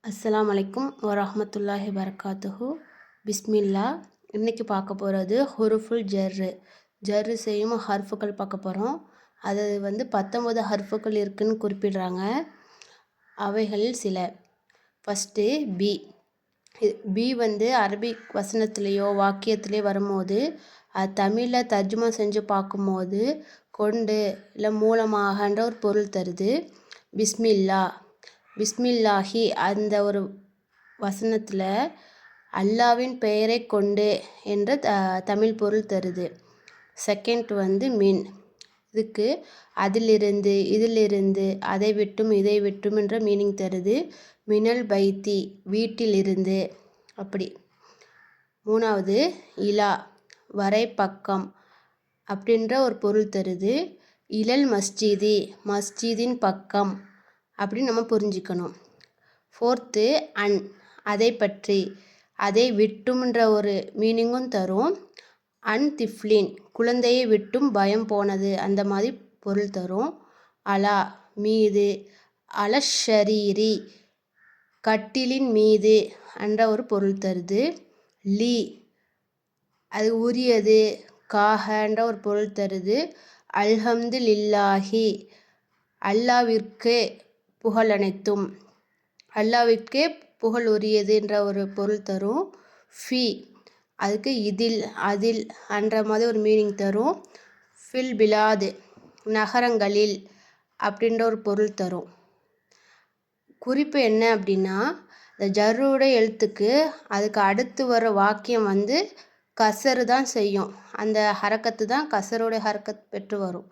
அஸ்ஸலாமு அலைக்கும் வரஹ்மத்துல்லாஹி வரகாத்துஹு. பிஸ்மில்லா. இன்றைக்கி பார்க்க போகிறது ஹுருஃபுல் ஜர்ரு. ஜர்ரு செய்யும் ஹர்ஃபுகள் பார்க்க போகிறோம். அது 19 ஹர்ஃபுகள் இருக்குதுன்னு குறிப்பிடுறாங்க. அவைகளில் சில. First B. பி அரபிக் வசனத்துலேயோ வாக்கியத்திலேயோ வரும்போது அது தமிழில் தர்ஜுமா செஞ்சு பார்க்கும்போது கொண்டு இல்லை மூலமாகன்ற ஒரு பொருள் தருது. பிஸ்மில்லா, பிஸ்மில்லாஹி அந்த ஒரு வசனத்தில் அல்லாவின் பெயரை கொண்டு என்ற தமிழ் பொருள் தருது. செகண்ட் மின். இதுக்கு அதிலிருந்து, இதிலிருந்து, அதை விட்டும், இதை விட்டும் என்ற மீனிங் தருது. மினல் பைத்தி வீட்டிலிருந்து அப்படி. மூணாவது இலா வரை பக்கம் அப்படின்ற ஒரு பொருள் தருது. இலல் மஸ்ஜிதி மஸ்ஜிதின் பக்கம் அப்படின்னு நம்ம புரிஞ்சுக்கணும். ஃபோர்த்து அதை பற்றி, அதை விட்டும்ன்ற ஒரு மீனிங்கும் தரும். திஃப்லின் குழந்தையை விட்டும் பயம் போனது அந்த மாதிரி பொருள் தரும். அலா மீது, அலஷரீரி கட்டிலின் மீது என்ற ஒரு பொருள் தருது. லீ அது உரியது, காகன்ற ஒரு பொருள் தருது. அல்ஹம்துலில்லாஹி அல்லாவிற்கு புகழ் அனைத்தும், அல்லாவிற்கே புகழ் உரியதுன்ற ஒரு பொருள் தரும். ஃபி அதுக்கு இதில், அதில் என்ற மாதிரி ஒரு மீனிங் தரும். ஃபில் பிலாது நகரங்களில் அப்படின்ற ஒரு பொருள் தரும். குறிப்பு என்ன அப்படின்னா, இந்த ஜர்ருடைய எழுத்துக்கு அதுக்கு அடுத்து வர வாக்கியம் கசரு தான் செய்யும். அந்த ஹரக்கத்து தான் கசருடைய ஹரக்கத் பெற்று வரும்.